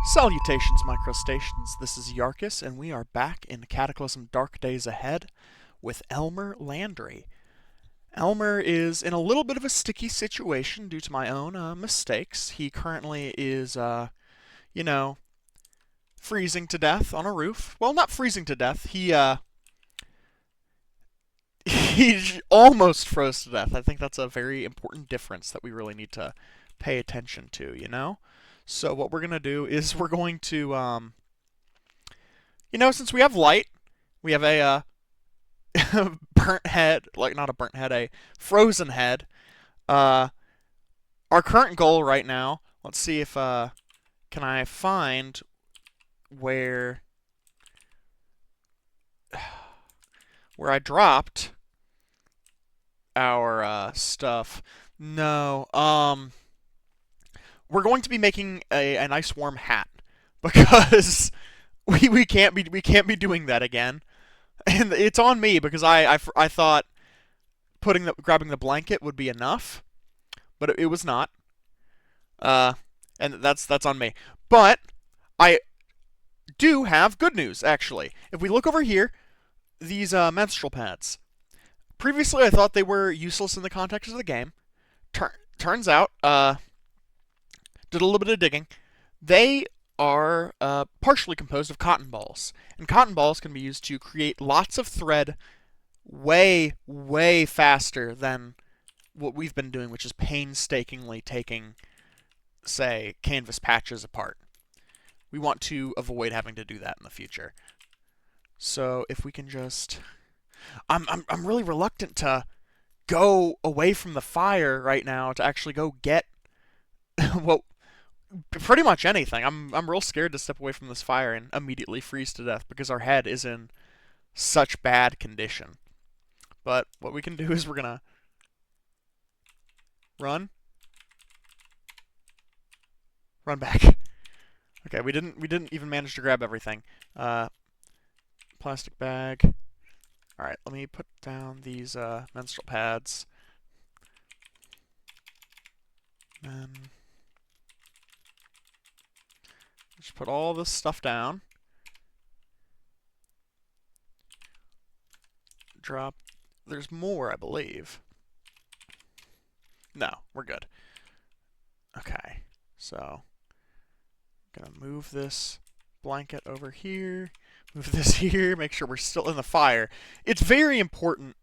Salutations, microstations. This is Yarkus, and we are back in Cataclysm Dark Days Ahead with Elmer Landry. Elmer is in a little bit of a sticky situation due to my own mistakes. He currently is, you know, freezing to death on a roof. Well, not freezing to death. He almost froze to death. I think that's a very important difference that we really need to pay attention to, you know? So what we're going to do is we're going to, since we have light, we have a burnt head, like not a burnt head, a frozen head. Our current goal right now, let's see if, can I find where I dropped our stuff. No, we're going to be making a nice warm hat because we can't be doing that again, and it's on me because I thought grabbing the blanket would be enough, but it was not. Uh, and that's on me. But I do have good news actually. If we look over here, these menstrual pads. Previously, I thought they were useless in the context of the game. Turns out, did a little bit of digging. They are partially composed of cotton balls, and cotton balls can be used to create lots of thread way, way faster than what we've been doing, which is painstakingly taking, say, canvas patches apart. We want to avoid having to do that in the future. So if we can just... I'm really reluctant to go away from the fire right now to actually go get well, pretty much anything. I'm real scared to step away from this fire and immediately freeze to death because our head is in such bad condition. But what we can do is we're gonna run back. Okay, we didn't even manage to grab everything. Plastic bag. All right, let me put down these menstrual pads. And just put all this stuff down. Drop. There's more, I believe. No, we're good. Okay, so I'm gonna move this blanket over here. Move this here. Make sure we're still in the fire. It's very important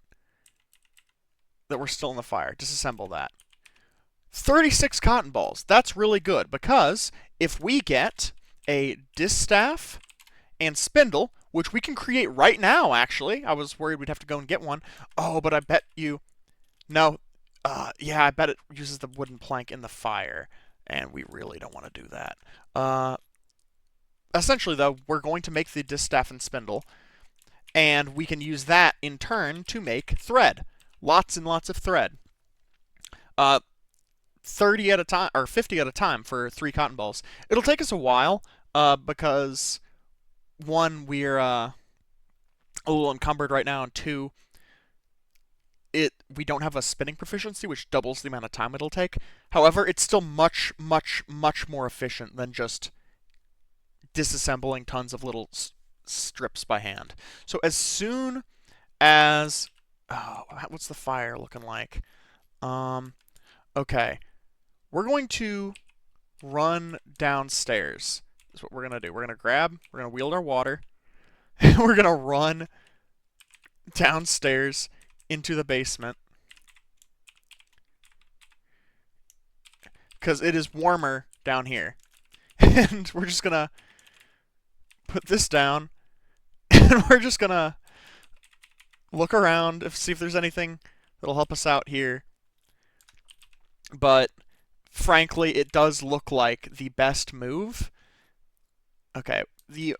that we're still in the fire. Disassemble that. 36 cotton balls. That's really good because if we get a distaff and spindle, which we can create right now, actually. I was worried we'd have to go and get one. Oh, but I bet you... No. Yeah, I bet it uses the wooden plank in the fire, and we really don't want to do that. Essentially, though, we're going to make the distaff and spindle, and we can use that, in turn, to make thread. Lots and lots of thread. 30 at a time, or 50 at a time for 3 cotton balls. It'll take us a while, because, 1, we're a little encumbered right now, and 2, we don't have a spinning proficiency, which doubles the amount of time it'll take. However, it's still much, much, much more efficient than just disassembling tons of little strips by hand. So as soon as... Oh, what's the fire looking like? Okay. We're going to run downstairs. That's what we're going to do. We're going to wield our water, and we're going to run downstairs into the basement. Because it is warmer down here. And we're just going to put this down, and we're just going to look around, see if there's anything that'll help us out here. But frankly, it does look like the best move. Okay, the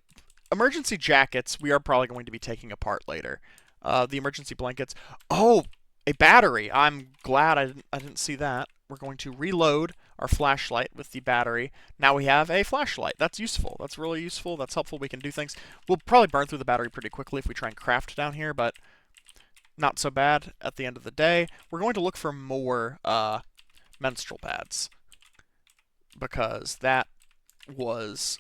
emergency jackets we are probably going to be taking apart later. The emergency blankets. Oh, a battery. I'm glad I didn't see that. We're going to reload our flashlight with the battery. Now we have a flashlight. That's useful. That's really useful. That's helpful. We can do things. We'll probably burn through the battery pretty quickly if we try and craft down here, but not so bad at the end of the day. We're going to look for more menstrual pads because that was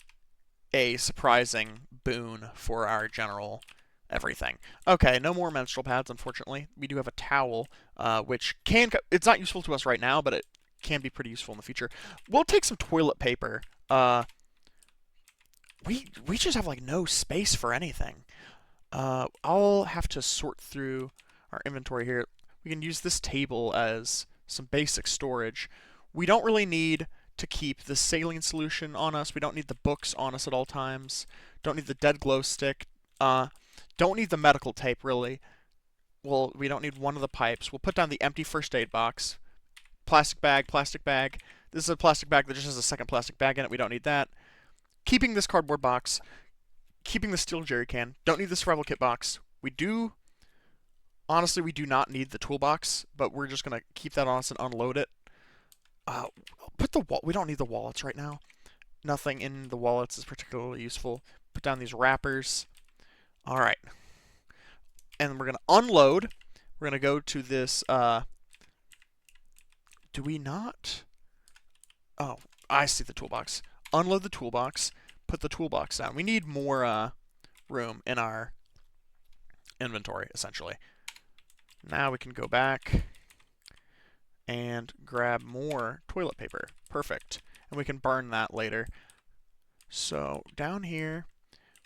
a surprising boon for our general everything. Okay, no more menstrual pads, unfortunately. We do have a towel, which it's not useful to us right now, but it can be pretty useful in the future. We'll take some toilet paper. We just have like no space for anything. I'll have to sort through our inventory here. We can use this table as some basic storage. We don't really need to keep the saline solution on us. We don't need the books on us at all times. Don't need the dead glow stick. Don't need the medical tape, really. Well, we don't need one of the pipes. We'll put down the empty first aid box. Plastic bag, plastic bag. This is a plastic bag that just has a second plastic bag in it. We don't need that. Keeping this cardboard box. Keeping the steel jerry can. Don't need the survival kit box. Honestly, we do not need the toolbox, but we're just going to keep that on us and unload it. We don't need the wallets right now. Nothing in the wallets is particularly useful. Put down these wrappers. All right. And we're going to unload. We're going to go to this, do we not? Oh, I see the toolbox. Unload the toolbox. Put the toolbox down. We need more room in our inventory, essentially. Now we can go back and grab more toilet paper. Perfect. And we can burn that later. So down here,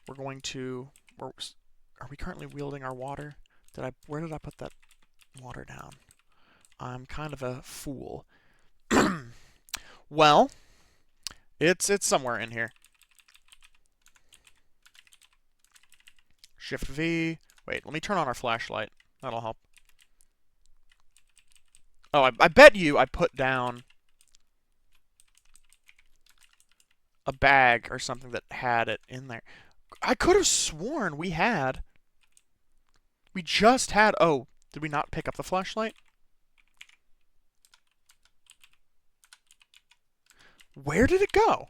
we're going to... Are we currently wielding our water? Where did I put that water down? I'm kind of a fool. Well, it's somewhere in here. Shift V. Wait, let me turn on our flashlight. That'll help. Oh, I bet you I put down a bag or something that had it in there. I could have sworn we just had... Oh, did we not pick up the flashlight? Where did it go?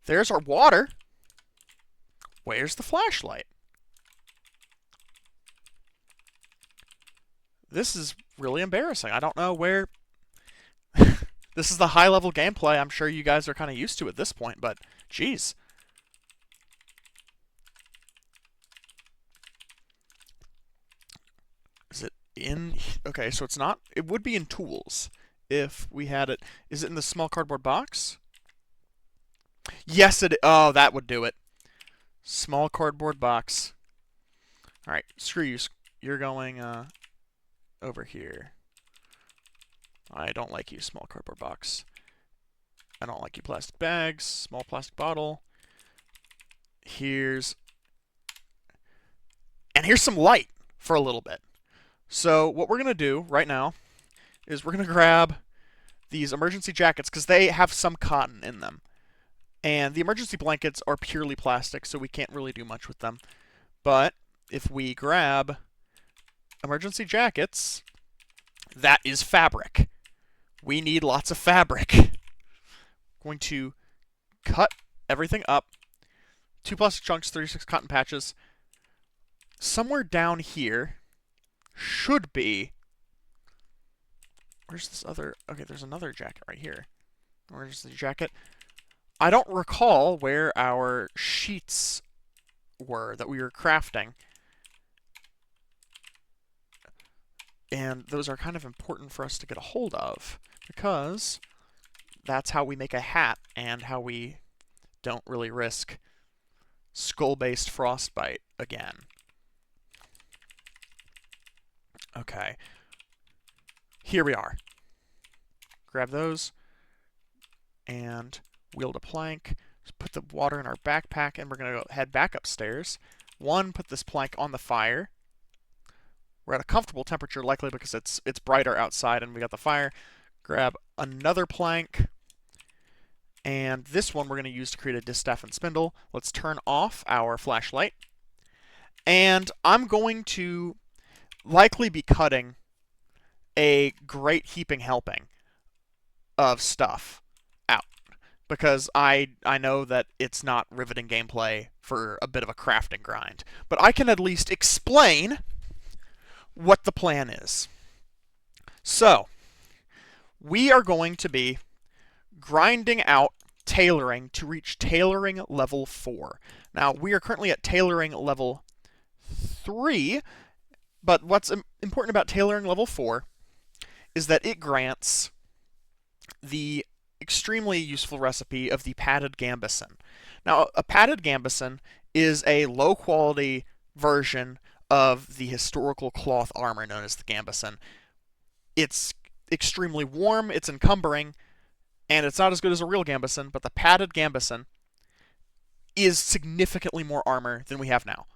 There's our water. Where's the flashlight? This is really embarrassing. I don't know where... This is the high-level gameplay I'm sure you guys are kind of used to at this point, but geez. Is it in... Okay, so it's not... It would be in tools if we had it... Is it in the small cardboard box? Yes, it... Oh, that would do it. Small cardboard box. Alright, screw you. You're going over here. I don't like you, small cardboard box. I don't like you, plastic bags. Small plastic bottle. Here's some light for a little bit. So what we're going to do right now is we're going to grab these emergency jackets because they have some cotton in them. And the emergency blankets are purely plastic, so we can't really do much with them. But if we grab emergency jackets, that is fabric. We need lots of fabric. Going to cut everything up. 2 plastic chunks, 36 cotton patches. Somewhere down here should be... Where's this other... Okay, there's another jacket right here. Where's the jacket? I don't recall where our sheets were that we were crafting. And those are kind of important for us to get a hold of, because that's how we make a hat and how we don't really risk skull-based frostbite again. Okay. Here we are. Grab those and wield a plank. Just put the water in our backpack, and we're going to head back upstairs. Put this plank on the fire. We're at a comfortable temperature, likely because it's brighter outside and we got the fire. Grab another plank. And this one we're going to use to create a distaff and spindle. Let's turn off our flashlight. And I'm going to likely be cutting a great heaping helping of stuff out, because I know that it's not riveting gameplay for a bit of a crafting grind. But I can at least explain what the plan is. So, we are going to be grinding out tailoring to reach tailoring level 4. Now, we are currently at tailoring level 3, but what's important about tailoring level 4 is that it grants the extremely useful recipe of the padded gambeson. Now, a padded gambeson is a low quality version of the historical cloth armor known as the gambeson. It's extremely warm, it's encumbering, and it's not as good as a real gambeson, but the padded gambeson is significantly more armor than we have now.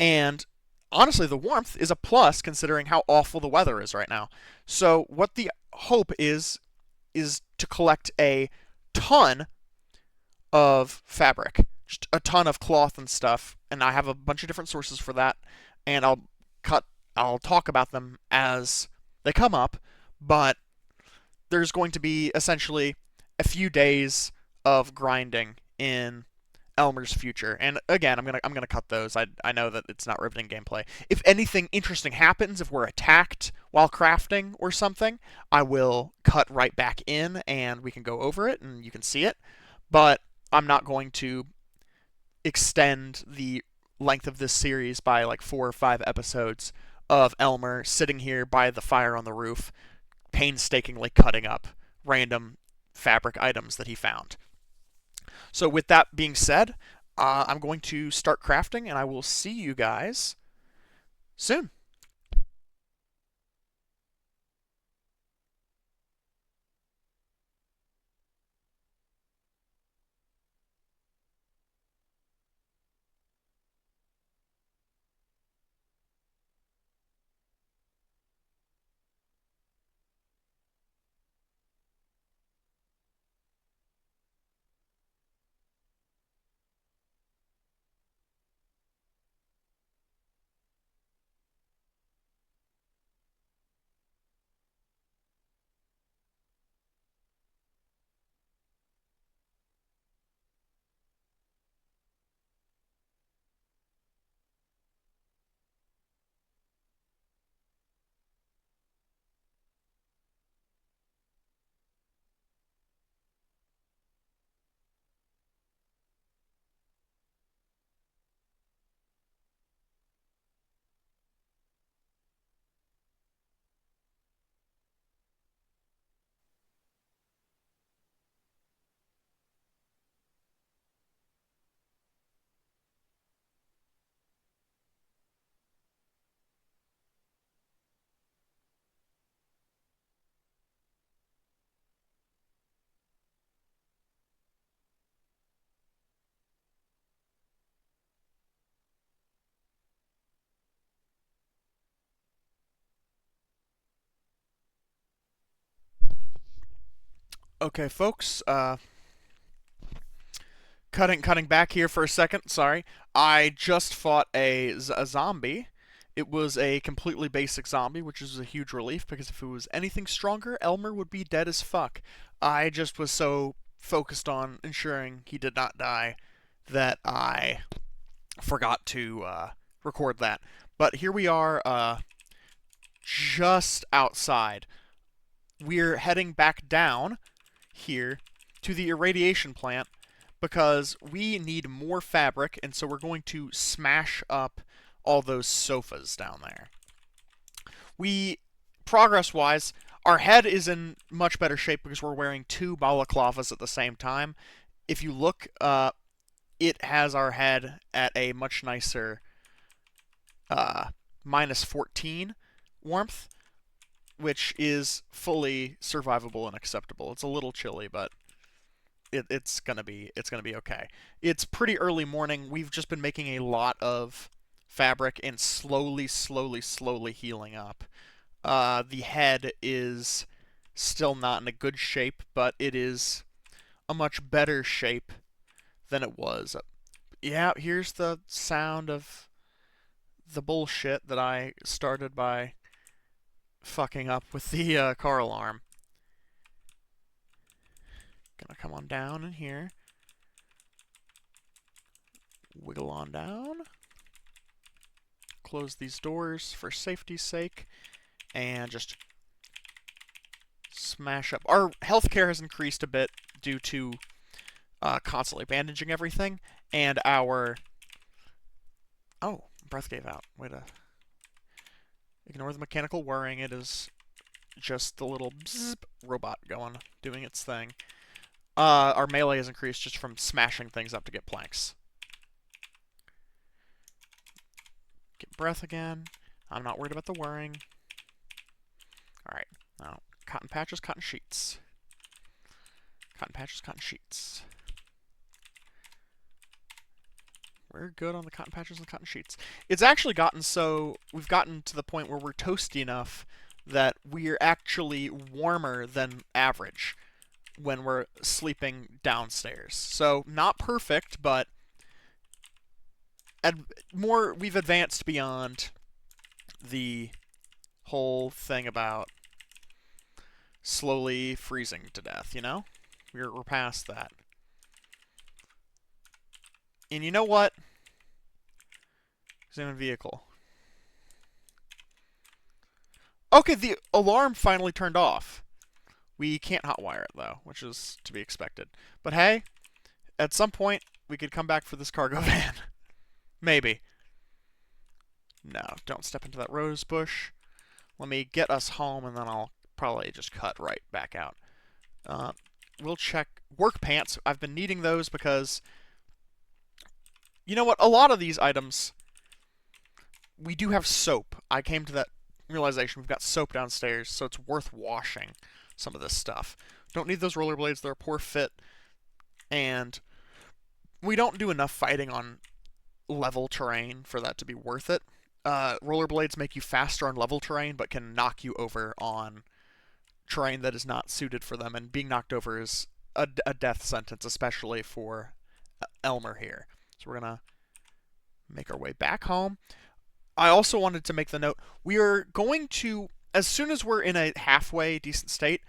And honestly, the warmth is a plus considering how awful the weather is right now. So, what the hope is to collect a ton of fabric, just a ton of cloth and stuff, and I have a bunch of different sources for that, and I'll talk about them as they come up, but there's going to be essentially a few days of grinding in Elmer's future. And again, I'm gonna cut those. I know that it's not riveting gameplay. If anything interesting happens, if we're attacked while crafting or something, I will cut right back in and we can go over it and you can see it. But I'm not going to extend the length of this series by like 4 or 5 episodes of Elmer sitting here by the fire on the roof, painstakingly cutting up random fabric items that he found. So with that being said, I'm going to start crafting, and I will see you guys soon. Okay, folks. Cutting back here for a second. Sorry, I just fought a zombie. It was a completely basic zombie, which is a huge relief because if it was anything stronger, Elmer would be dead as fuck. I just was so focused on ensuring he did not die that I forgot to record that. But here we are, just outside. We're heading back down here to the irradiation plant because we need more fabric, and so we're going to smash up all those sofas down there. Progress-wise, our head is in much better shape because we're wearing 2 balaclavas at the same time. If you look, it has our head at a much nicer minus 14 warmth, which is fully survivable and acceptable. It's a little chilly, but it's gonna be okay. It's pretty early morning. We've just been making a lot of fabric and slowly healing up. The head is still not in a good shape, but it is a much better shape than it was. Yeah, here's the sound of the bullshit that I started by fucking up with the car alarm. Gonna come on down in here. Wiggle on down. Close these doors for safety's sake. And just smash up. Our healthcare has increased a bit due to constantly bandaging everything, and our... Oh, breath gave out. Way to... Ignore the mechanical whirring. It is just the little bzzz robot doing its thing. Our melee is increased just from smashing things up to get planks. Get breath again. I'm not worried about the whirring. Alright, now, cotton patches, cotton sheets. Cotton patches, cotton sheets. We're good on the cotton patches and cotton sheets. It's actually gotten so... We've gotten to the point where we're toasty enough that we're actually warmer than average when we're sleeping downstairs. So, not perfect, but... we've advanced beyond the whole thing about slowly freezing to death, you know? We're past that. And you know what? Examine vehicle. Okay, the alarm finally turned off. We can't hotwire it, though, which is to be expected. But hey, at some point, we could come back for this cargo van. Maybe. No, don't step into that rose bush. Let me get us home, and then I'll probably just cut right back out. We'll check work pants. I've been needing those because... You know what? A lot of these items... We do have soap. I came to that realization. We've got soap downstairs, so it's worth washing some of this stuff. Don't need those rollerblades. They're a poor fit. And we don't do enough fighting on level terrain for that to be worth it. Rollerblades make you faster on level terrain, but can knock you over on terrain that is not suited for them. And being knocked over is a death sentence, especially for Elmer here. So we're going to make our way back home. I also wanted to make the note, we are going to, as soon as we're in a halfway decent state,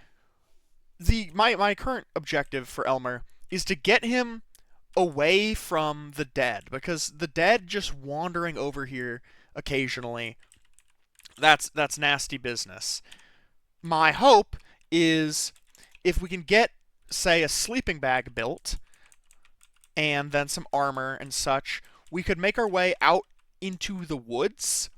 my current objective for Elmer is to get him away from the dead, because the dead just wandering over here occasionally, that's nasty business. My hope is if we can get, say, a sleeping bag built, and then some armor and such, we could make our way out into the woods,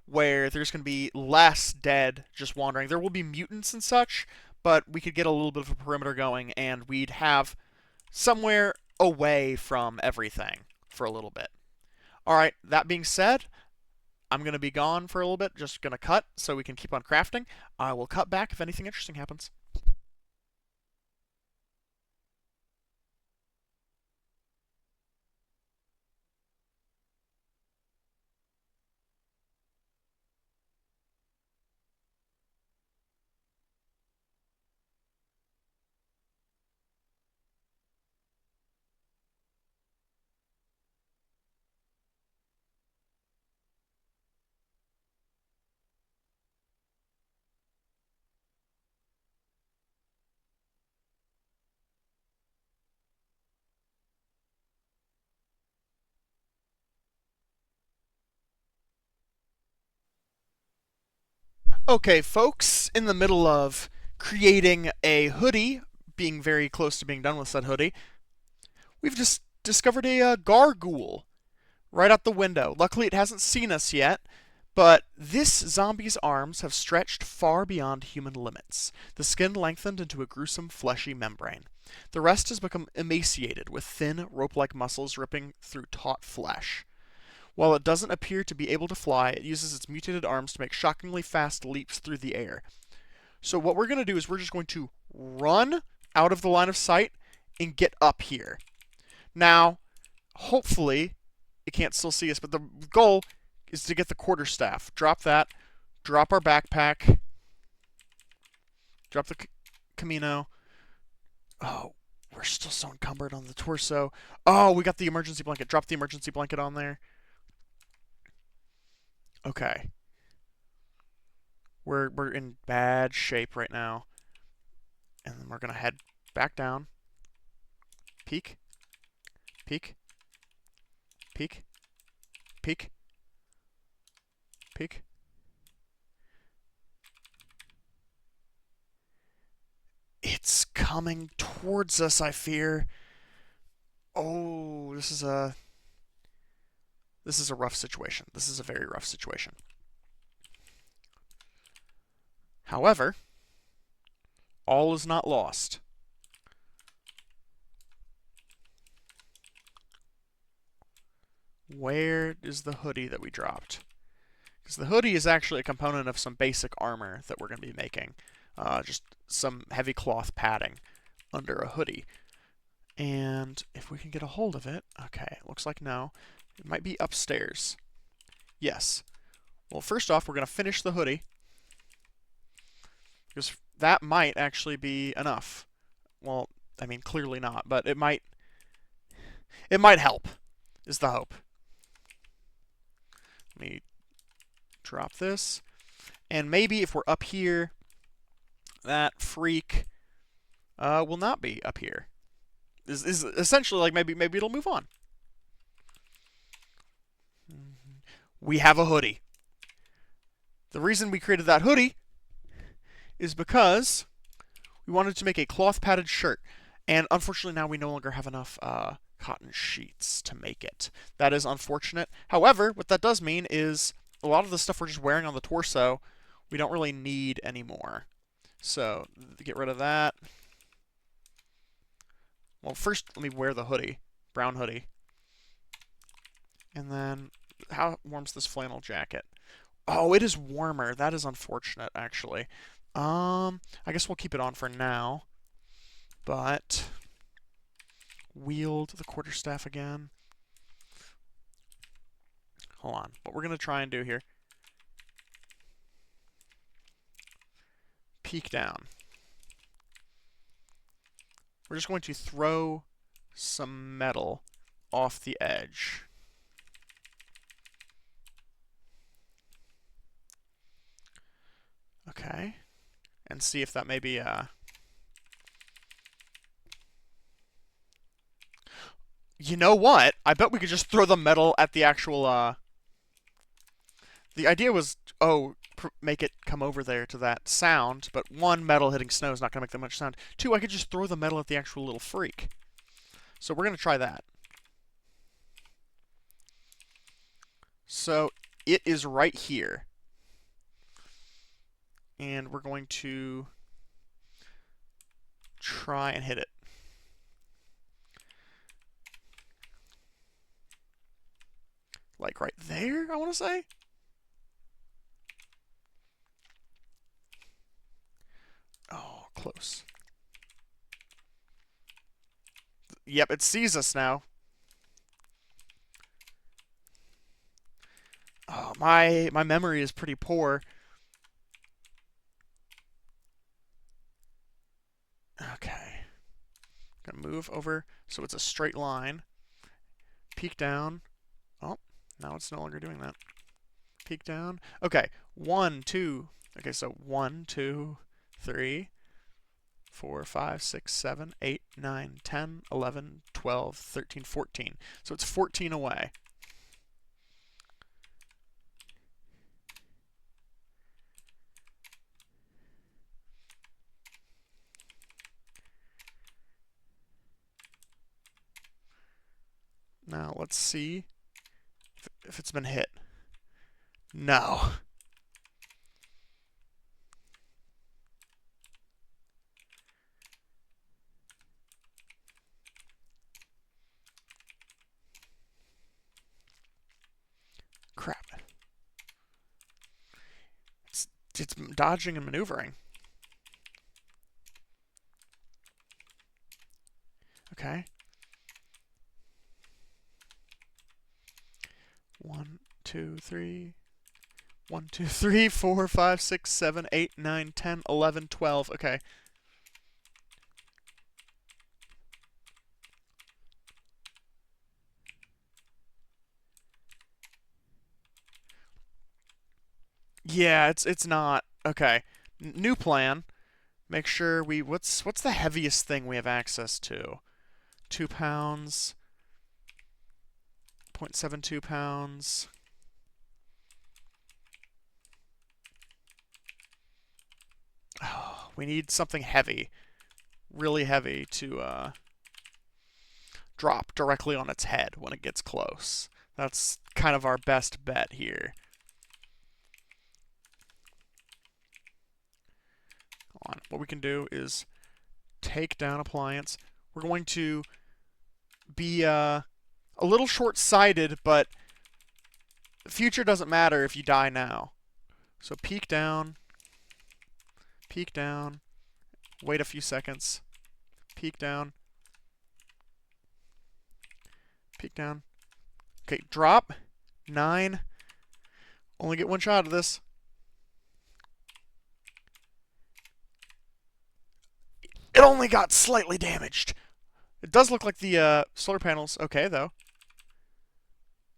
where there's going to be less dead just wandering. There will be mutants and such, but we could get a little bit of a perimeter going, and we'd have somewhere away from everything for a little bit. Alright, that being said, I'm going to be gone for a little bit, just going to cut so we can keep on crafting. I will cut back if anything interesting happens. Okay, folks, in the middle of creating a hoodie, being very close to being done with said hoodie, we've just discovered a gargoyle right out the window. Luckily, it hasn't seen us yet, but this zombie's arms have stretched far beyond human limits, the skin lengthened into a gruesome fleshy membrane. The rest has become emaciated, with thin, rope-like muscles ripping through taut flesh. While it doesn't appear to be able to fly, it uses its mutated arms to make shockingly fast leaps through the air. So what we're going to do is we're just going to run out of the line of sight and get up here. Now, hopefully, it can't still see us, but the goal is to get the quarterstaff. Drop that. Drop our backpack. Drop the Camino. Oh, we're still so encumbered on the torso. Oh, we got the emergency blanket. Drop the emergency blanket on there. Okay. We're in bad shape right now. And then we're going to head back down. Peek. Peek. Peek. Peek. Peek. It's coming towards us, I fear. Oh, this is a rough situation. This is a very rough situation. However, all is not lost. Where is the hoodie that we dropped? Because the hoodie is actually a component of some basic armor that we're going to be making. Just some heavy cloth padding under a hoodie. And if we can get a hold of it, okay, looks like no. It might be upstairs. Yes. Well, first off, we're going to finish the hoodie. Because that might actually be enough. Well, I mean, clearly not, but it might help, is the hope. Let me drop this. And maybe if we're up here, that freak will not be up here. Is essentially like maybe it'll move on. We have a hoodie. The reason we created that hoodie is because we wanted to make a cloth padded shirt. And unfortunately now we no longer have enough cotton sheets to make it. That is unfortunate. However, what that does mean is a lot of the stuff we're just wearing on the torso, we don't really need anymore. So, get rid of that. Well, first let me wear the hoodie. Brown hoodie. And then, how warm's this flannel jacket? Oh, it is warmer. That is unfortunate, actually. I guess we'll keep it on for now. But, wield the quarterstaff again. Hold on. What we're going to try and do here. Peek down. We're just going to throw some metal off the edge. Okay. And see if that maybe, You know what? I bet we could just throw the metal at the actual, The idea was, make it come over there to that sound, but one, metal hitting snow is not going to make that much sound. Two, I could just throw the metal at the actual little freak. So we're going to try that. So it is right here. And we're going to try and hit it. Like right there, I want to say? Oh, close. Yep, it sees us now. Oh, my memory is pretty poor. Okay. Gonna move over so it's a straight line. Peek down. Oh, now it's no longer doing that. Peek down. Okay, 1, 2. Okay, so 1, 2, 3, 4, 5, 6, 7, 8, 9, 10, 11, 12, 13, 14. So it's 14 away. Now let's see if it's been hit. No. Crap. It's dodging and maneuvering. Okay. 1, 2, 3. 1, 2, 3, 4, 5, 6, 7, 8, 9, 10, 11, 12. Okay. Yeah, it's not. Okay. New plan. Make sure we what's the heaviest thing we have access to? 2 pounds. 0.72 pounds. Oh, we need something heavy. Really heavy to drop directly on its head when it gets close. That's kind of our best bet here. Hold on. What we can do is take down appliance. We're going to be a little short-sighted, but the future doesn't matter if you die now. So peek down, wait a few seconds, peek down. Okay, drop. 9. Only get one shot of this. It only got slightly damaged. It does look like the solar panels okay, though.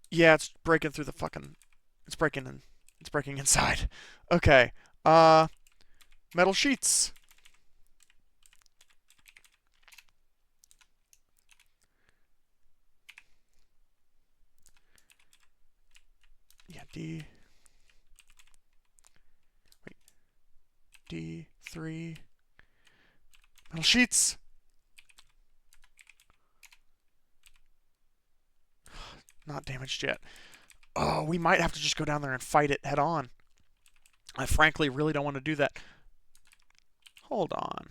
Yeah, it's breaking through the fucking... It's breaking inside. Okay. Metal sheets. Yeah, D3. Metal sheets. Not damaged yet. Oh, we might have to just go down there and fight it head on. I frankly really don't want to do that. Hold on.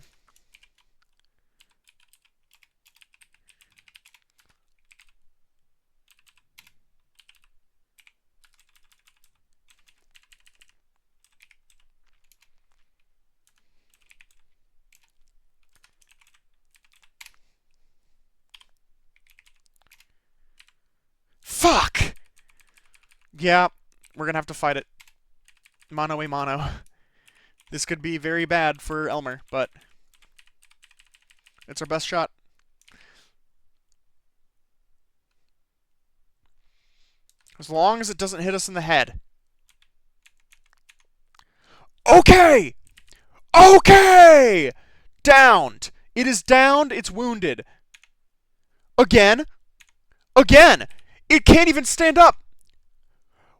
Fuck! Yeah, we're gonna have to fight it. Mano a mano. This could be very bad for Elmer, but it's our best shot. As long as it doesn't hit us in the head. Okay! Okay! Downed. It is downed. It's wounded. Again. Again. It can't even stand up.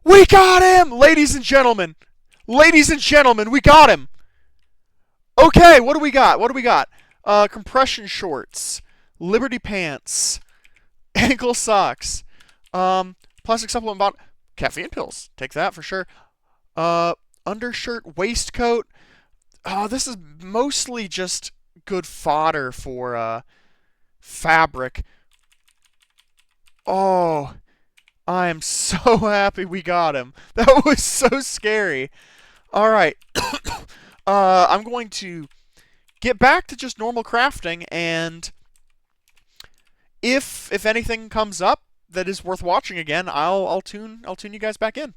We got him! Ladies and gentlemen. Ladies and gentlemen, we got him. Okay, what do we got? Compression shorts. Liberty pants. Ankle socks. Plastic supplement bottle. Caffeine pills. Take that for sure. Undershirt, waistcoat. This is mostly just good fodder for fabric. Oh, I am so happy we got him. That was so scary. All right. I'm going to get back to just normal crafting, and if anything comes up that is worth watching again, I'll tune you guys back in.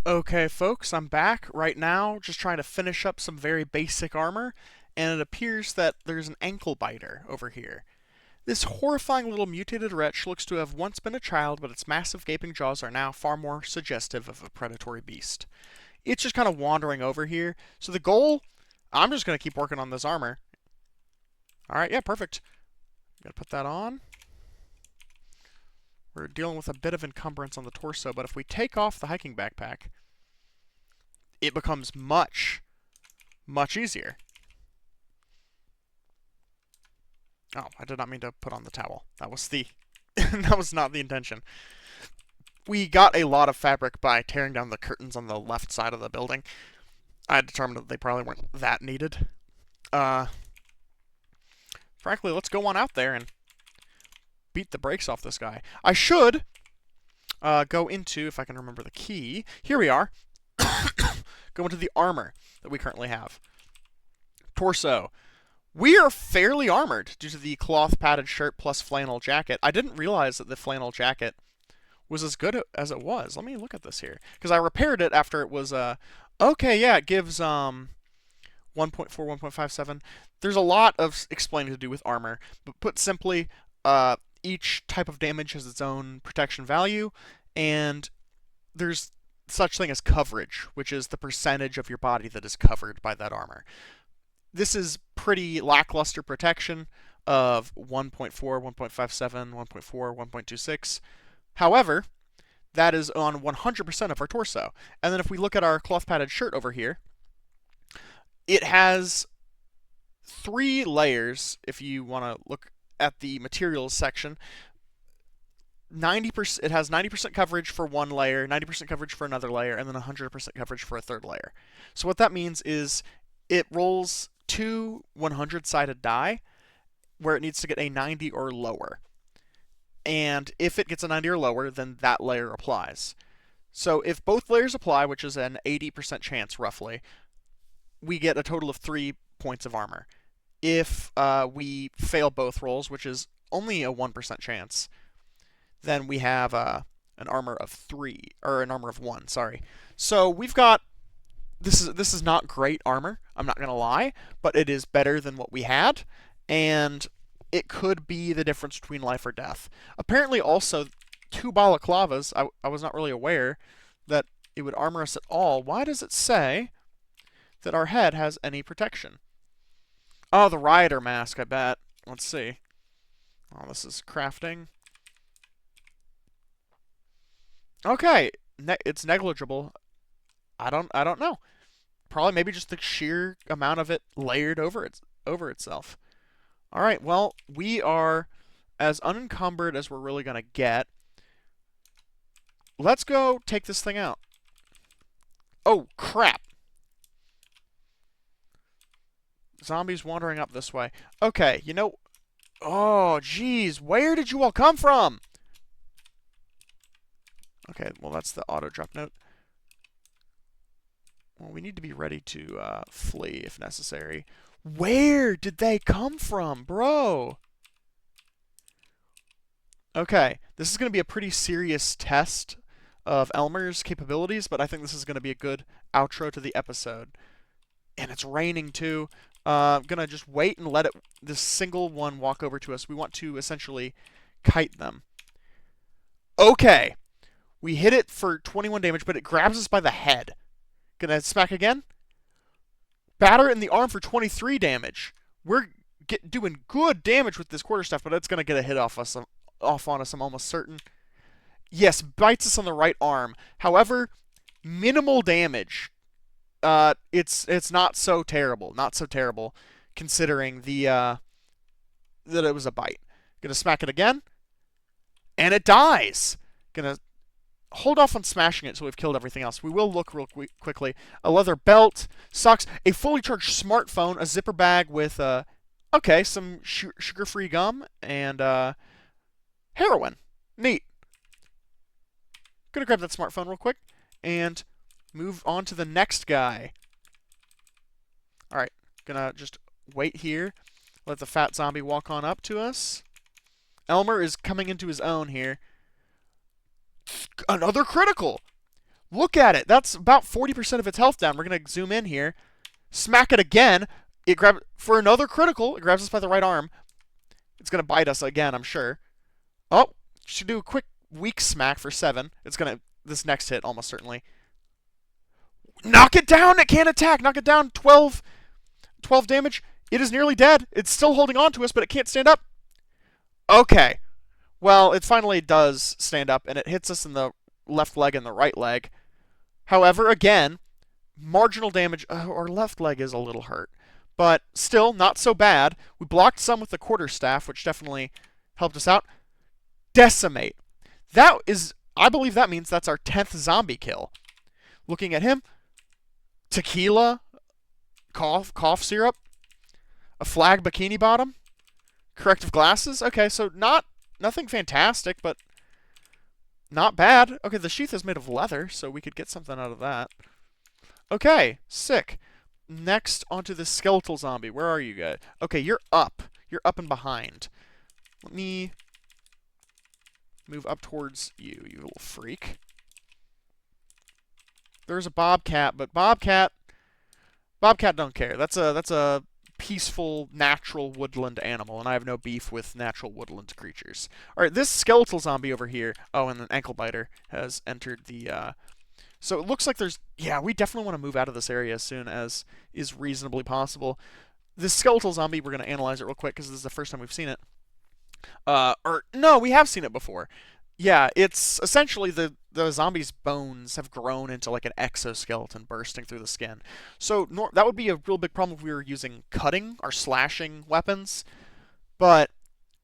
Okay, folks, I'm back right now, just trying to finish up some very basic armor, and it appears that there's an ankle biter over here. This horrifying little mutated wretch looks to have once been a child, but its massive gaping jaws are now far more suggestive of a predatory beast. It's just kind of wandering over here, so the goal, I'm just going to keep working on this armor. Alright, yeah, perfect. Gotta put that on. We're dealing with a bit of encumbrance on the torso, but if we take off the hiking backpack, it becomes much, much easier. Oh, I did not mean to put on the towel. That was the that was not the intention. We got a lot of fabric by tearing down the curtains on the left side of the building. I determined that they probably weren't that needed. Uh, Frankly, let's go on out there and beat the brakes off this guy. I should go into, if I can remember the key. Here we are. Go into the armor that we currently have. Torso. We are fairly armored due to the cloth padded shirt plus flannel jacket. I didn't realize that the flannel jacket was as good as it was. Let me look at this here, because I repaired it after it was okay, yeah, it gives 1.4, 1.57. There's a lot of explaining to do with armor, but put simply, each type of damage has its own protection value, and there's such thing as coverage, which is the percentage of your body that is covered by that armor. This is pretty lackluster protection of 1.4, 1.57, 1.4, 1.26. However, that is on 100% of our torso. And then if we look at our cloth padded shirt over here, it has 3 layers. If you want to look at the materials section, 90%, it has 90% coverage for one layer, 90% coverage for another layer, and then 100% coverage for a third layer. So what that means is it rolls 2 100-sided die where it needs to get a 90 or lower. And if it gets a 90 or lower, then that layer applies. So if both layers apply, which is an 80% chance roughly, we get a total of 3 points of armor. If we fail both rolls, which is only a 1% chance, then we have an armor of 3, or an armor of 1, sorry. So we've got, this is not great armor, I'm not going to lie, but it is better than what we had, and it could be the difference between life or death. Apparently also, 2 balaclavas, I was not really aware that it would armor us at all. Why does it say that our head has any protection? Oh, the rioter mask, I bet. Let's see. Oh, this is crafting. Okay, it's negligible. I don't know. Probably maybe just the sheer amount of it layered over itself. All right, well, we are as unencumbered as we're really going to get. Let's go take this thing out. Oh, crap. Zombies wandering up this way. Okay, you know... Oh, jeez. Where did you all come from? Okay, well, that's the auto drop note. Well, we need to be ready to flee if necessary. Where did they come from, bro? Okay, this is going to be a pretty serious test of Elmer's capabilities, but I think this is going to be a good outro to the episode. And it's raining, too. I'm going to just wait and let this single one walk over to us. We want to essentially kite them. Okay. We hit it for 21 damage, but it grabs us by the head. Gonna smack again. Batter it in the arm for 23 damage. We're doing good damage with this quarterstaff, but it's gonna get a hit off on us, I'm almost certain. Yes, bites us on the right arm. However, minimal damage. It's not so terrible. Not so terrible, considering that it was a bite. Gonna smack it again, and it dies. Gonna hold off on smashing it until we've killed everything else. We will look real quickly. A leather belt, socks, a fully charged smartphone, a zipper bag with, okay, some sugar-free gum, and, heroin. Neat. Gonna grab that smartphone real quick, and move on to the next guy. Alright, gonna just wait here. Let the fat zombie walk on up to us. Elmer is coming into his own here. Another critical! Look at it! That's about 40% of its health down. We're going to zoom in here. Smack it again. It grabs for another critical. It grabs us by the right arm. It's going to bite us again, I'm sure. Oh, should do a quick weak smack for 7. It's going to, this next hit, almost certainly. Knock it down! It can't attack! Knock it down! 12 damage. It is nearly dead. It's still holding on to us, but it can't stand up. Okay. Well, it finally does stand up, and it hits us in the left leg and the right leg. However, again, marginal damage. Our left leg is a little hurt. but still not so bad. We blocked some with the quarterstaff, which definitely helped us out. Decimate. That is, I believe that means that's our 10th zombie kill. Looking at him, tequila, cough syrup, a flag bikini bottom, corrective glasses. Okay, so nothing fantastic, but not bad. Okay, the sheath is made of leather, so we could get something out of that. Okay, sick. Next, onto the skeletal zombie. Where are you guys? Okay, you're up. You're up and behind. Let me move up towards you, you little freak. There's a bobcat, but Bobcat don't care. That's a peaceful, natural woodland animal, and I have no beef with natural woodland creatures. All right, this skeletal zombie over here. Oh, and an ankle biter has entered the. So it looks like there's. Yeah, we definitely want to move out of this area as soon as is reasonably possible. This skeletal zombie, we're going to analyze it real quick because this is the first time we've seen it. Or no, we have seen it before. Yeah, it's essentially the zombie's bones have grown into like an exoskeleton bursting through the skin. So that would be a real big problem if we were using cutting or slashing weapons, but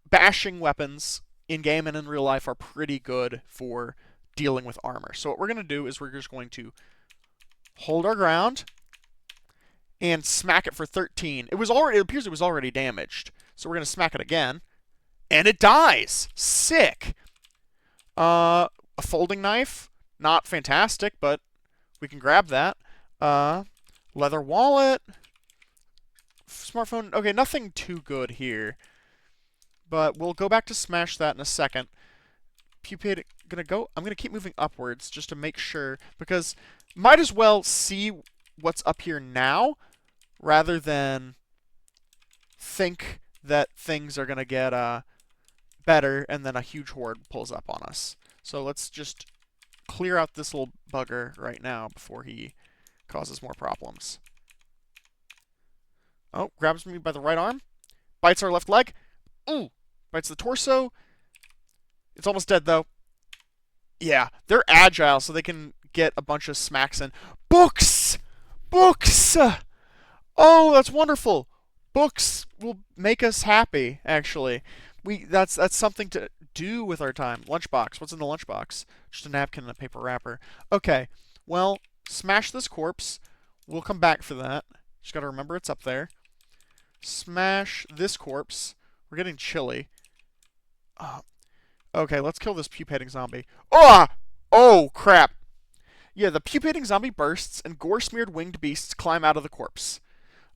bashing weapons in game and in real life are pretty good for dealing with armor. So what we're going to do is we're just going to hold our ground and smack it for 13. It appears it was already damaged. So we're going to smack it again. And it dies. Sick. A folding knife. Not fantastic, but we can grab that. Leather wallet. Smartphone. Okay, nothing too good here. But we'll go back to smash that in a second. Pupate, I'm gonna keep moving upwards just to make sure, because might as well see what's up here now rather than think that things are gonna get better and then a huge horde pulls up on us. So let's just clear out this little bugger right now before he causes more problems. Oh, grabs me by the right arm, bites our left leg. Ooh, bites the torso. It's almost dead though. Yeah, they're agile, so they can get a bunch of smacks in. Books! Books! Oh, that's wonderful. Books will make us happy, actually. That's something to do with our time. Lunchbox. What's in the lunchbox? Just a napkin and a paper wrapper. Okay. Well, smash this corpse. We'll come back for that. Just gotta remember it's up there. Smash this corpse. We're getting chilly. Okay, let's kill this pupating zombie. Oh! Oh, crap. Yeah, the pupating zombie bursts, and gore-smeared winged beasts climb out of the corpse.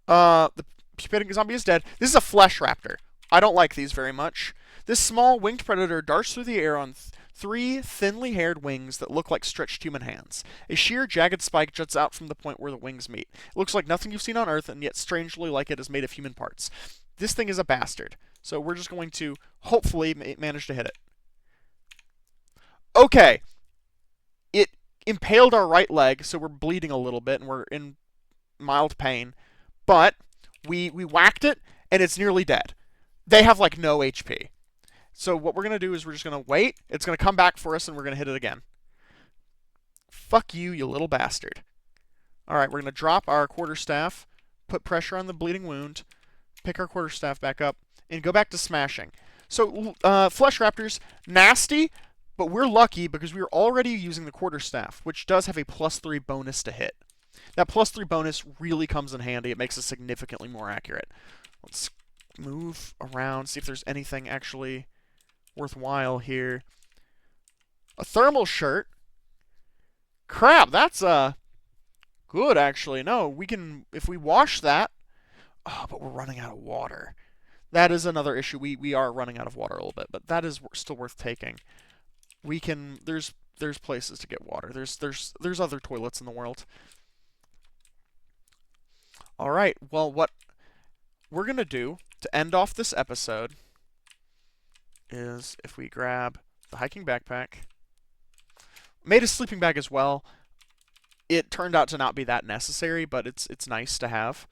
The pupating zombie is dead. This is a flesh raptor. I don't like these very much. This small winged predator darts through the air on three thinly haired wings that look like stretched human hands. A sheer, jagged spike juts out from the point where the wings meet. It looks like nothing you've seen on Earth, and yet strangely like it is made of human parts. This thing is a bastard. So we're just going to hopefully manage to hit it. Okay. It impaled our right leg, so we're bleeding a little bit, and we're in mild pain. But we whacked it, and it's nearly dead. They have like no HP. So what we're going to do is we're just going to wait. It's going to come back for us, and we're going to hit it again. Fuck you, you little bastard. All right, we're going to drop our quarterstaff, put pressure on the bleeding wound, pick our quarterstaff back up, and go back to smashing. So flesh raptors, nasty, but we're lucky because we are already using the quarterstaff, which does have a +3 bonus to hit. That +3 bonus really comes in handy. It makes it significantly more accurate. Let's move around, see if there's anything actually worthwhile here. A thermal shirt. Crap, that's good actually. No, we can, if we wash that. Oh, but we're running out of water. That is another issue. We are running out of water a little bit, but that is still worth taking. We can, there's places to get water. There's other toilets in the world. All right. Well, what we're going to do to end off this episode is if we grab the hiking backpack, made a sleeping bag as well. It turned out to not be that necessary, but it's nice to have.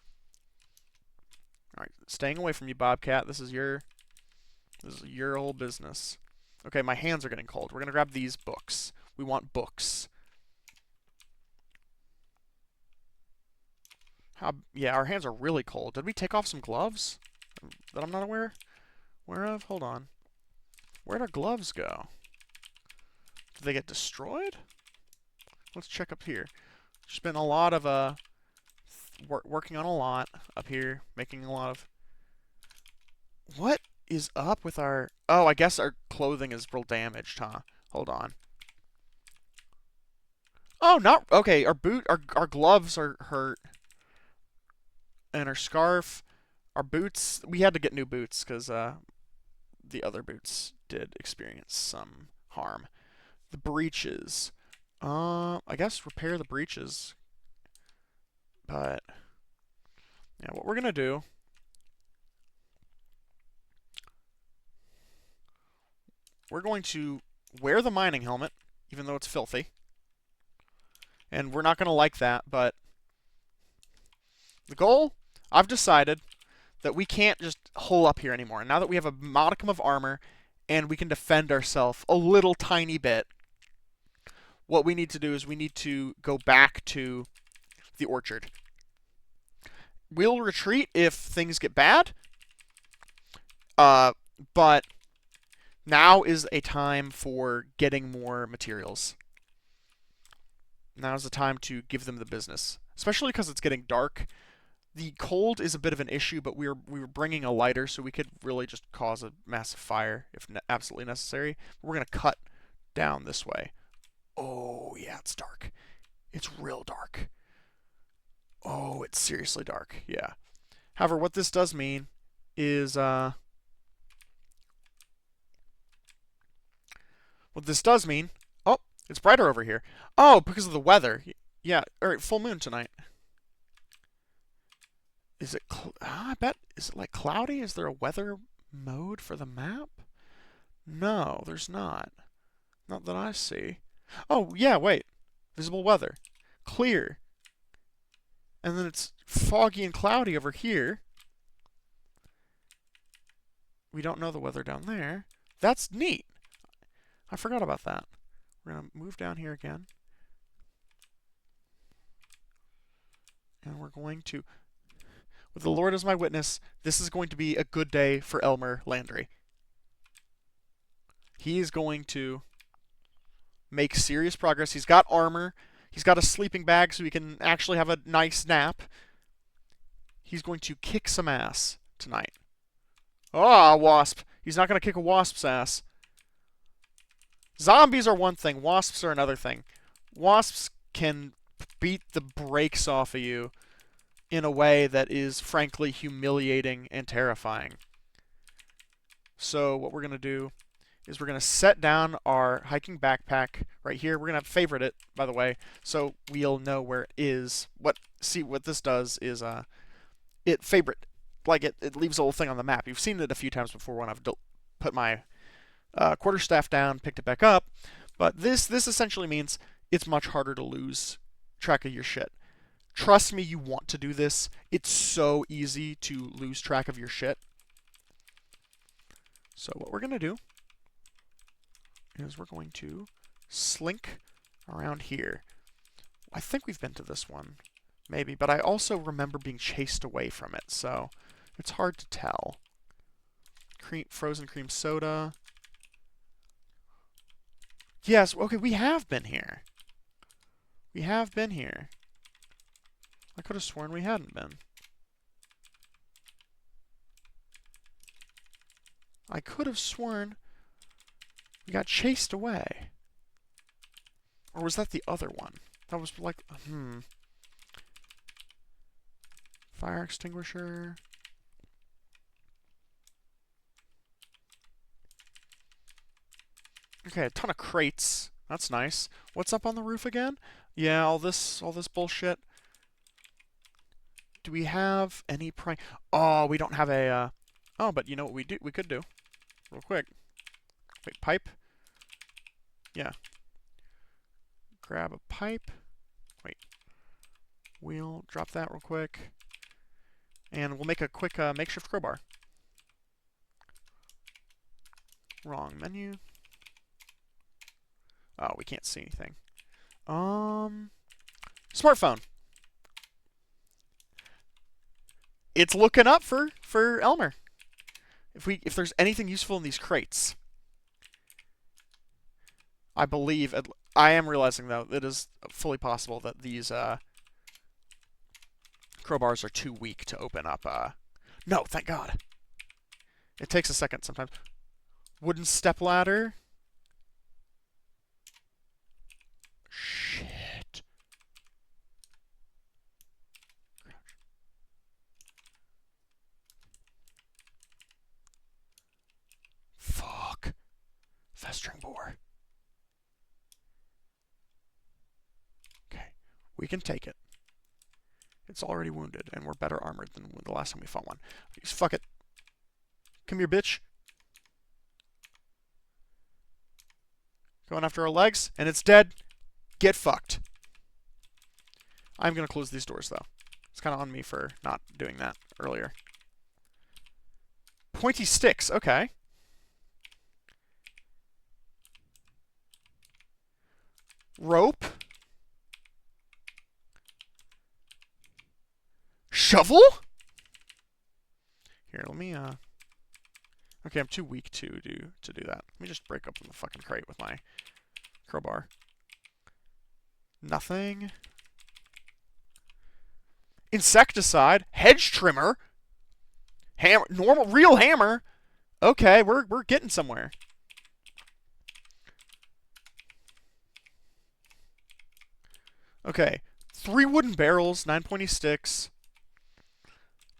All right, staying away from you, Bobcat. This is your whole business. Okay, my hands are getting cold. We're gonna grab these books. We want books. Yeah, our hands are really cold. Did we take off some gloves that I'm not aware of? Hold on. Where'd our gloves go? Did they get destroyed? Let's check up here. Just been a lot of working on a lot up here, making a lot of. What is up with our? Oh, I guess our clothing is real damaged, huh? Hold on. Oh, not okay. Our gloves are hurt, and our scarf, our boots. We had to get new boots because the other boots did experience some harm. The breeches. I guess repair the breeches. But yeah, what we're gonna do. We're going to wear the mining helmet, even though it's filthy. And we're not gonna like that, but the goal, I've decided that we can't just hole up here anymore. Now that we have a modicum of armor and we can defend ourselves a little tiny bit, what we need to do is we need to go back to the orchard. We'll retreat if things get bad, but now is a time for getting more materials. Now is the time to give them the business, especially because it's getting dark. The cold is a bit of an issue, but we were bringing a lighter, so we could really just cause a massive fire if absolutely necessary. We're gonna cut down this way. Oh yeah, it's dark. It's real dark. Oh, it's seriously dark. Yeah. However, what this does mean is what this does mean. Oh, it's brighter over here. Oh, because of the weather. Yeah. All right, full moon tonight. Is it? I bet. Is it like cloudy? Is there a weather mode for the map? No, there's not. Not that I see. Oh yeah, wait. Visible weather. Clear. And then it's foggy and cloudy over here. We don't know the weather down there. That's neat. I forgot about that. We're going to move down here again. And we're going to, with the Lord as my witness, this is going to be a good day for Elmer Landry. He is going to make serious progress. He's got armor. He's got a sleeping bag so he can actually have a nice nap. He's going to kick some ass tonight. Ah, wasp. He's not going to kick a wasp's ass. Zombies are one thing. Wasps are another thing. Wasps can beat the brakes off of you in a way that is frankly humiliating and terrifying. So what we're going to do is we're going to set down our hiking backpack right here. We're going to favorite it, by the way, so we'll know where it is. What this does is it favorite, like it leaves a little thing on the map. You've seen it a few times before when I've put my quarterstaff down, picked it back up. But this essentially means it's much harder to lose track of your shit. Trust me, you want to do this. It's so easy to lose track of your shit. So what we're going to do is we're going to slink around here. I think we've been to this one, maybe, but I also remember being chased away from it, so it's hard to tell. Frozen cream soda. Yes, okay, we have been here. We have been here. I could have sworn we hadn't been. I could have sworn we got chased away. Or was that the other one? That was like, Fire extinguisher. Okay, a ton of crates. That's nice. What's up on the roof again? Yeah, all this bullshit. Do we have any Oh, we don't have a, Oh, but you know what we could do? Real quick. Wait, pipe? Yeah. Grab a pipe. Wait. We'll drop that real quick. And we'll make a quick makeshift crowbar. Wrong menu. Oh, we can't see anything. Smartphone. It's looking up for Elmer. If there's anything useful in these crates, I believe I am realizing though it is fully possible that these crowbars are too weak to open up. No, thank God. It takes a second sometimes. Wooden stepladder. Shit. Fuck. Festering boar. Okay. We can take it. It's already wounded, and we're better armored than the last time we fought one. Fuck it. Come here, bitch. Going after our legs, and it's dead. Get fucked. I'm going to close these doors, though. It's kind of on me for not doing that earlier. Pointy sticks. Okay. Rope. Shovel? Here, let me, Okay, I'm too weak to do that. Let me just break open the fucking crate with my crowbar. Nothing. Insecticide. Hedge trimmer. Hammer. Normal, real hammer. Okay, we're getting somewhere. Okay, 3 wooden barrels, 9 pointy sticks.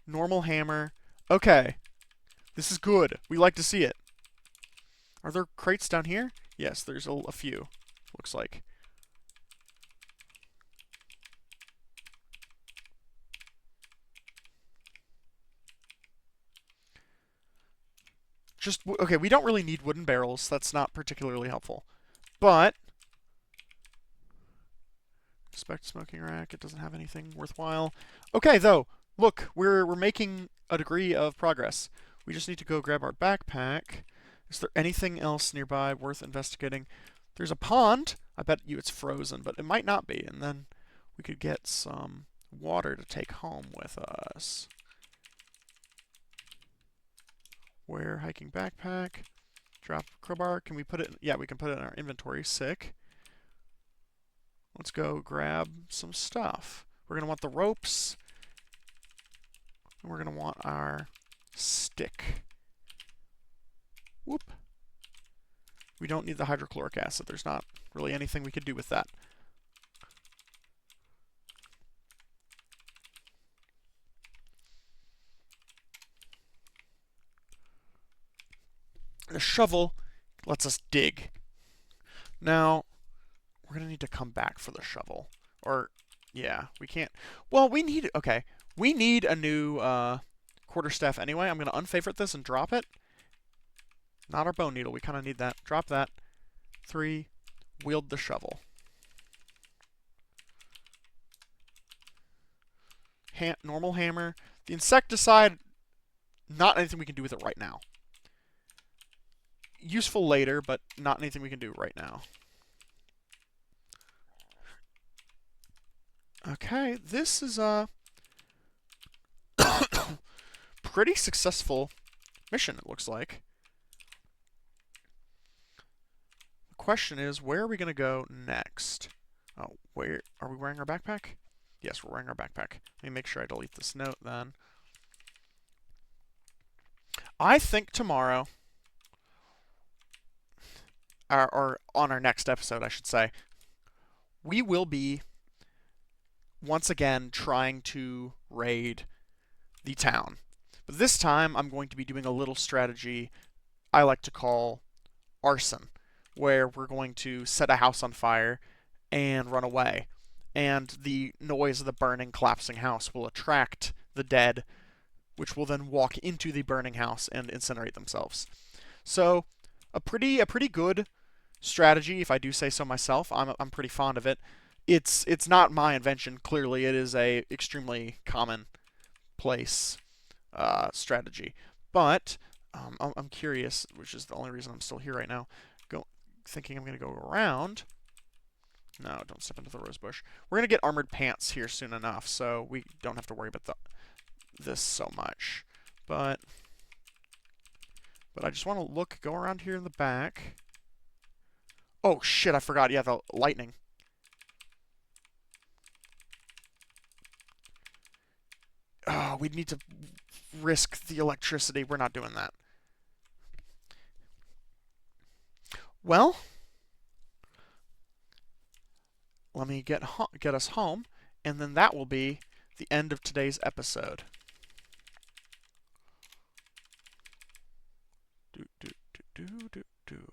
Normal hammer. Okay. This is good. We like to see it. Are there crates down here? Yes, there's a few. Looks like. Okay, we don't really need wooden barrels. That's not particularly helpful. But inspect smoking rack. It doesn't have anything worthwhile. Okay, though. Look, we're making a degree of progress. We just need to go grab our backpack. Is there anything else nearby worth investigating? There's a pond. I bet you it's frozen, but it might not be. And then we could get some water to take home with us. Where? Hiking backpack. Drop crowbar. Can we put it? Yeah, we can put it in our inventory. Sick. Let's go grab some stuff. We're going to want the ropes. And we're going to want our stick. Whoop. We don't need the hydrochloric acid. There's not really anything we could do with that. The shovel lets us dig. Now, we're going to need to come back for the shovel. Or, yeah, we can't. Well, we need, okay. We need a new quarterstaff anyway. I'm going to unfavorite this and drop it. Not our bone needle. We kind of need that. Drop that. 3. Wield the shovel. Normal hammer. The insecticide, not anything we can do with it right now. Useful later, but not anything we can do right now. Okay, this is a pretty successful mission, it looks like. The question is, where are we going to go next? Oh, where are we wearing our backpack? Yes, we're wearing our backpack. Let me make sure I delete this note then. I think tomorrow, or on our next episode, I should say, we will be once again trying to raid the town. But this time, I'm going to be doing a little strategy I like to call arson, where we're going to set a house on fire and run away. And the noise of the burning, collapsing house will attract the dead, which will then walk into the burning house and incinerate themselves. So, a pretty good strategy, if I do say so myself. I'm pretty fond of it. It's not my invention. Clearly, it is a extremely commonplace strategy. But I'm curious, which is the only reason I'm still here right now. Thinking I'm going to go around. No, don't step into the rose bush. We're going to get armored pants here soon enough, so we don't have to worry about this so much. But I just want to go around here in the back. Oh, shit, I forgot. Yeah, the lightning. Oh, we'd need to risk the electricity. We're not doing that. Well, let me get us home, and then that will be the end of today's episode. Do, do, do, do, do, do.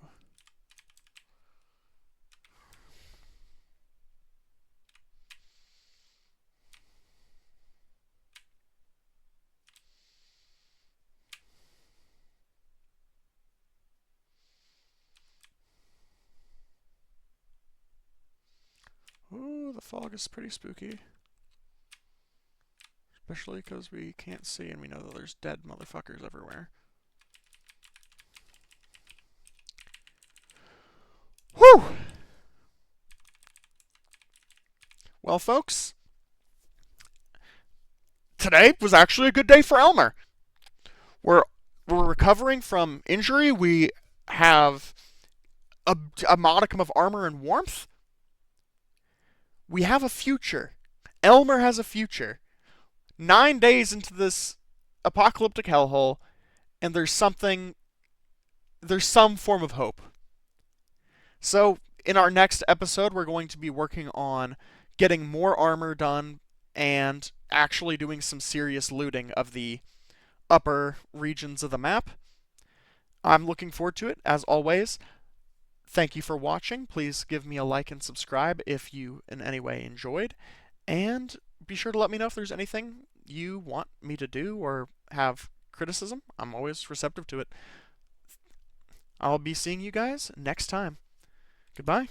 Ooh, the fog is pretty spooky. Especially because we can't see and we know that there's dead motherfuckers everywhere. Whew! Well, folks, today was actually a good day for Elmer. We're recovering from injury. We have a modicum of armor and warmth. We have a future. Elmer has a future. 9 days into this apocalyptic hellhole, and there's some form of hope. So, in our next episode, we're going to be working on getting more armor done and actually doing some serious looting of the upper regions of the map. I'm looking forward to it, as always. Thank you for watching. Please give me a like and subscribe if you in any way enjoyed. And be sure to let me know if there's anything you want me to do or have criticism. I'm always receptive to it. I'll be seeing you guys next time. Goodbye.